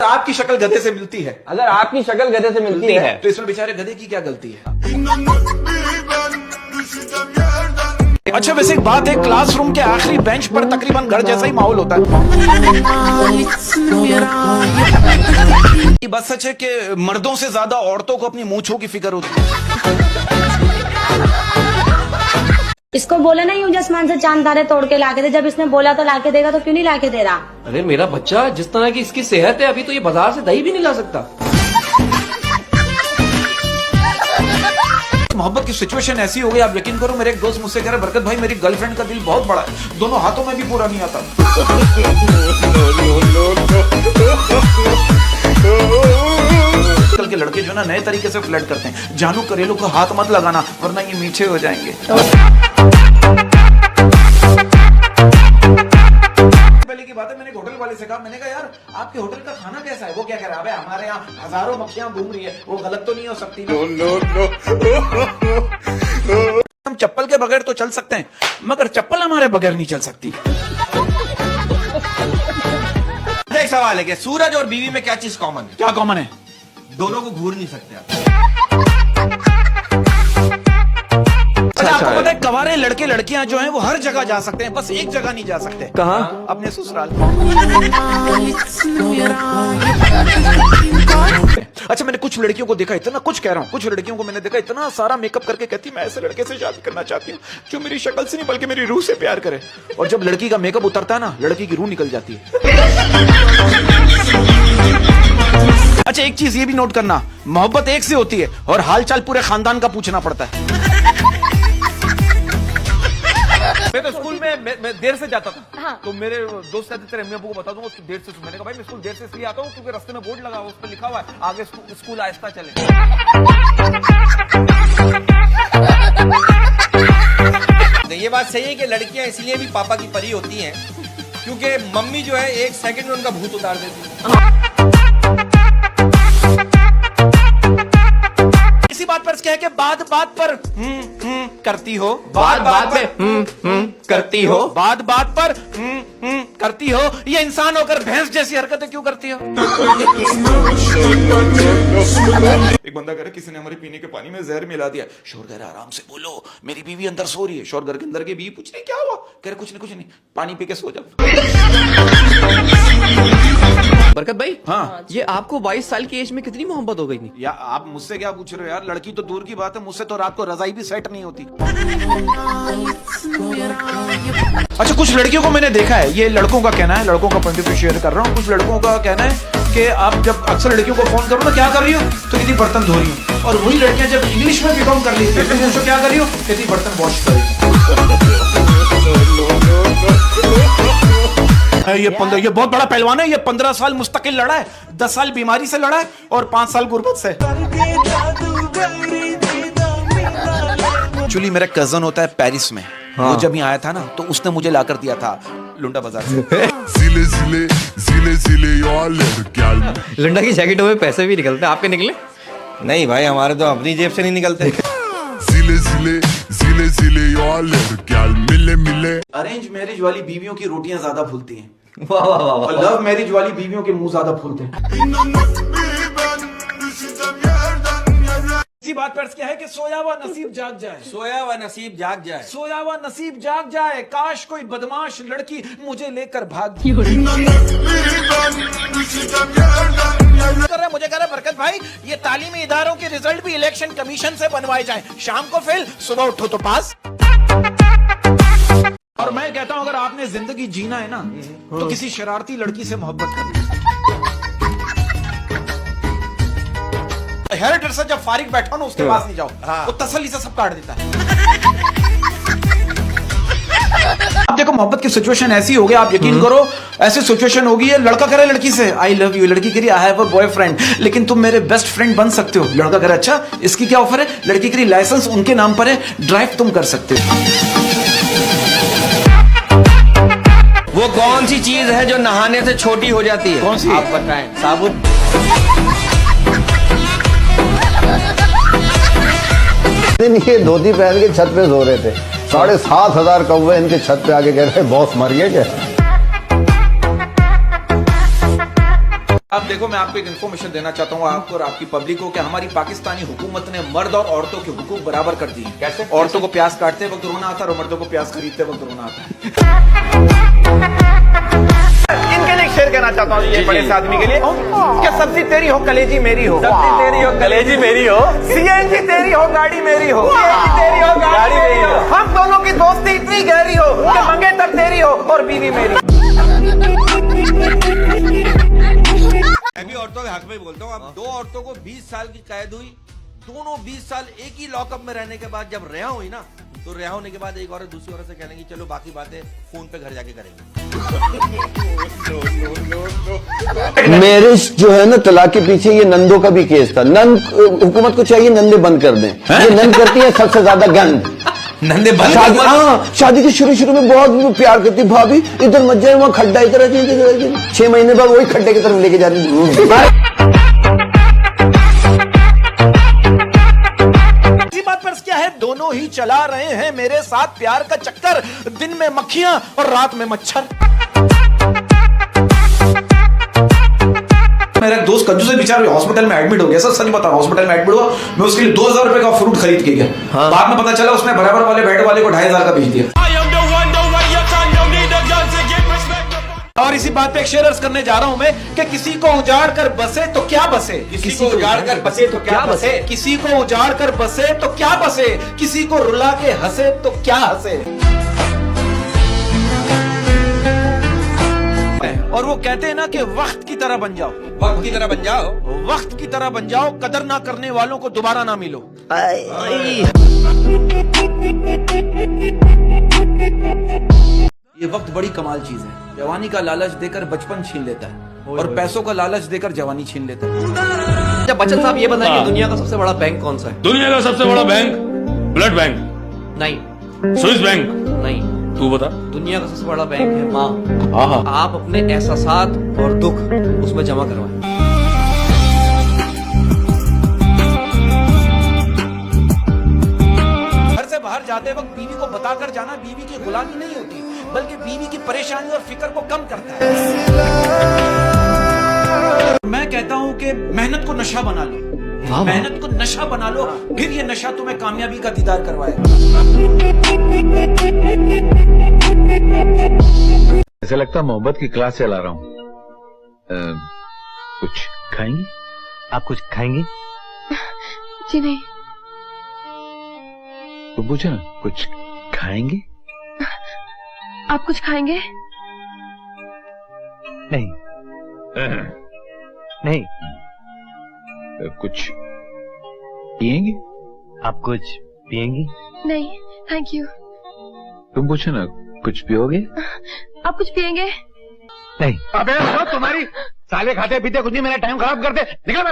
आपकी शक्ल गधे से मिलती है, अगर आपकी शक्ल गधे से मिलती है तो इसमें बेचारे गधे की क्या गलती है? अच्छा वैसे एक बात है, क्लासरूम के आखिरी बेंच पर तकरीबन घर जैसा ही माहौल होता है। ये बात सच है कि मर्दों से ज्यादा औरतों को अपनी मूंछों की फिक्र होती है। इसको बोले ना यूं आसमान से चांद तारे तोड़ के लाके दे, जब इसने बोला तो लाके देगा, तो क्यों नहीं लाके दे रहा? अरे मेरा बच्चा, जिस तरह की इसकी सेहत है अभी तो ये बाजार से दही भी नहीं ला सकता। मोहब्बत की सिचुएशन ऐसी हो गई, आप यकीन करो, मेरे एक दोस्त मुझसे कह रहे बरकत भाई मेरी गर्लफ्रेंड का दिल बहुत बड़ा है, दोनों हाथों में भी पूरा नहीं आता। आजकल के लड़के जो ना नए तरीके से फ्लर्ट करते हैं, जानू करेलो को हाथ मत लगाना वरना ये मीठे हो जाएंगे। पहले की बात है, मैंने होटल वाले से कहा, मैंने कहा यार आपके होटल का खाना कैसा है? वो क्या कह रहा है, अबे हमारे यहाँ हजारों मक्खियां घूम रही है, वो गलत तो नहीं हो सकती ना? हम चप्पल के बगैर तो चल सकते हैं, मगर चप्पल हमारे बगैर नहीं चल सकती। एक सवाल है कि सूरज और बीवी में क्या चीज कॉमन है? क्या कॉमन है? दोनों को घूर नहीं सकते आप। अच्छा, आपको पता है कवारे लड़के लड़कियां जो हैं वो हर जगह जा सकते हैं, बस एक जगह नहीं जा सकते। कहाँ? अपने ससुराल। अच्छा मैंने कुछ लड़कियों को देखा, इतना कुछ कह रहा हूँ, कुछ लड़कियों को मैंने देखा इतना सारा मेकअप करके कहती मैं ऐसे लड़के से शादी करना चाहती हूँ जो मेरी शक्ल से नहीं बल्कि मेरी रूह से प्यार करे, और जब लड़की का मेकअप उतरता है ना, लड़की की रूह निकल जाती है। अच्छा एक चीज ये भी नोट करना, मोहब्बत एक से होती है और हालचाल पूरे खानदान का पूछना पड़ता है। मैं तो स्कूल में मैं देर से जाता था। हाँ। तो मेरे दोस्त कहते तेरे अम्मी अब्बू को बता दूंगा देर से। मैंने कहा भाई मैं स्कूल देर से इसलिए आता हूँ क्योंकि रास्ते में बोर्ड लगा हुआ, उस पर लिखा हुआ है आगे स्कूल आहिस्ता चले। ये बात सही है कि लड़कियां इसलिए भी पापा की परी होती हैं क्योंकि मम्मी जो है एक सेकंड में उनका भूत उतार देती है। इसी बात पर क्या है कि बात बात पर करती हो, बात बात पे करती हो, बात बात पर करती हो, ये इंसान होकर भैंस जैसी हरकतें क्यों करती हो? एक बंदा कह रहा किसी ने हमारे पीने के पानी में जहर मिला दिया, शोर कह रहा आराम से बोलो मेरी बीवी अंदर सो रही है। शोर घर के अंदर के बीवी पूछ रही क्या हुआ, कह रहे कुछ नहीं पानी पी के सो जाओ। बरकत भाई, हाँ ये आपको 22 साल की एज में कितनी मोहब्बत हो गई नहीं? या आप मुझसे क्या पूछ रहे हो यार, लड़की तो दूर की बात है, मुझसे तो रात को रजाई भी सेट नहीं होती। अच्छा कुछ लड़कियों को मैंने देखा है, ये लड़कों का कहना है, लड़कों का पॉइंट ऑफ व्यू शेयर कर रहा हूँ। कुछ लड़कों का कहना है कि आप जब अक्सर लड़कियों को फोन करो ना क्या कर रही हो, तो कहती बर्तन धो रही हूँ, और वही लड़कियां जब इंग्लिश में बिकॉम कर लेती है तो पूछो क्या कर रही हो, कहती बर्तन वॉश कर रही हूँ। ये बहुत बड़ा पहलवान है, ये 15 साल मुस्तकिल लड़ा है, 10 साल बीमारी से लड़ा है और 5 साल गुर्बत से। एक्चुअली मेरा कजन होता है पेरिस में, वो जब यहाँ आया था ना तो उसने मुझे लाकर दिया था लुंडा बाजार से। लंडा की जैकेटों में पैसे भी निकलते, आपके निकले? नहीं भाई हमारे तो अपनी जेब से नहीं निकलते। अरेंज मैरिज वाली बीवियों की रोटियां ज्यादा फूलती हैं, वाह वाह वाह और लव मैरिज वाली बीवियों के मुंह ज्यादा फूलते हैं। इसी बात पर क्या है कि सोया हुआ नसीब जाग जाए, सोया हुआ नसीब जाग जाए, सोया हुआ नसीब जाग जाए, काश कोई बदमाश लड़की मुझे लेकर भाग मुझे कह रहा बरकत भाई ये तालीमी इदारों के रिजल्ट भी इलेक्शन कमीशन से बनवाए जाएं, शाम को फेल सुबह उठो तो पास। और मैं कहता हूं अगर आपने जिंदगी जीना है ना तो किसी शरारती लड़की से मोहब्बत करिए। हेयर ड्रेसर जब फारिग बैठा ना उसके पास नहीं जाओ, वो तसल्ली से सब काट देता है। अब देखो मोहब्बत की सिचुएशन ऐसी हो गई, आप यकीन करो ऐसी सिचुएशन होगी है, लड़का करे लड़की से आई लव यू, लड़की कह रही आई हैव अ बॉयफ्रेंड लेकिन तुम मेरे बेस्ट फ्रेंड बन सकते हो। लड़का कह रहा अच्छा इसकी क्या ऑफर है, लड़की कह रही लाइसेंस उनके नाम पर है, ड्राइव तुम कर सकते हो। वो कौन सी चीज है जो नहाने से छोटी हो जाती है? कौन सी? आप बताएं। साबुन। ये धोती पहन के छत पे सो रहे थे, 7,500 कौवे इनके छत पे आके कह रहे बॉस मर गए क्या? अब देखो, मैं आपको एक इन्फॉर्मेशन देना चाहता हूँ आपको और आपकी पब्लिक को कि हमारी पाकिस्तानी हुकूमत ने मर्द और औरतों के हुकूक बराबर कर दिए। कैसे? औरतों को प्याज काटते वक्त रोना आता है और मर्दों को प्याज खरीदते वक्त रोना आता है। इनके लिए एक शेर कहना चाहता हूँ ये बड़े से आदमी के लिए कि सब्जी तेरी हो कलेजी मेरी हो, सब्जी तेरी हो कलेजी मेरी हो, सीएनजी तेरी हो गाड़ी मेरी हो, सीएनजी तेरी हो गाड़ी मेरी हो, हम दोनों की दोस्ती इतनी गहरी हो कि मंगेतर तेरी हो और बीवी मेरी। मैं भी औरतों के हक में बोलता हूँ। अब 2 औरतों को 20 साल की कैद हुई, दोनों 20 साल एक ही लॉकअप में रहने के बाद जब रिहा हुई ना, तो रिहा होने के बाद एक औरत दूसरी औरत से कह लेंगी चलो बाकी बातें फोन पे घर जाके करेंगे। मैरिज जो है ना, तलाक के पीछे ये नंदों का भी केस था। नंद हुकूमत को चाहिए नंदे बंद कर दें। ये नंद करती है सबसे ज्यादा गंद। नंदे शादी, हाँ, शादी के शुरू में बहुत प्यार करती, भाभी इधर मत जाए, वहाँ खड्डा इधर 6 महीने बाद वही खड्डे की तरफ लेके जा रही। इसी बात पर क्या है, दोनों ही चला रहे हैं मेरे साथ प्यार का चक्कर, दिन में मक्खियां और रात में मच्छर। मेरा एक दोस्त कंजूस बेचारा हॉस्पिटल में एडमिट हो गया। सर सच बता रहा हूं, हॉस्पिटल में एडमिट हुआ, मैं उसके लिए 2000 रुपए का फ्रूट खरीद के गया। बाद में पता चला उसने बराबर वाले बेड वाले को 2500 का भेज दिया। और इसी बात पे एक शेर अर्ज करने जा रहा हूं मैं कि किसी को उजाड़ कर बसे तो क्या बसे, किसी को उजाड़ कर बसे तो क्या बसे, किसी को उजाड़ कर बसे तो क्या बसे, किसी को रुला के हंसे तो क्या हंसे। और वो कहते हैं ना कि वक्त की तरह बन जाओ, वक्त की तरह बन जाओ, वक्त की तरह बन जाओ, कदर ना करने वालों को दोबारा ना मिलो। ये वक्त बड़ी कमाल चीज है। जवानी का लालच देकर बचपन छीन लेता है और पैसों का लालच देकर जवानी छीन लेता है। अच्छा बच्चन साहब ये बताइए दुनिया का सबसे बड़ा बैंक कौन सा है? दुनिया का सबसे बड़ा बैंक ब्लड बैंक, नहीं। स्विस बैंक, नहीं। तू बता। दुनिया का सबसे बड़ा बैंक है माँ। आप अपने एहसासात और दुख उसमें जमा करवाएं। घर से बाहर जाते वक्त बीवी को बताकर जाना बीवी की गुलामी नहीं होती, बल्कि बीवी की परेशानी और फिक्र को कम करता है। मैं कहता हूं कि मेहनत को नशा बना लो, मेहनत को नशा बना लो, फिर ये नशा तुम्हें कामयाबी का दीदार करवाएगा। ऐसा लगता मोहब्बत की क्लास चला रहा हूँ। कुछ खाएंगी? आप कुछ खाएंगी? जी नहीं। तो पूछो ना, कुछ खाएंगी? आप कुछ खाएंगे? नहीं। नहीं। कुछ पिएंगी? आप कुछ पिएंगी? नहीं थैंक यू। तुम पूछो ना, कुछ पियोगे? आप कुछ पिएंगे? नहीं। अबे तुम्हारी साले खाते पीते कुछ नहीं, मेरा टाइम खराब करते। निकल।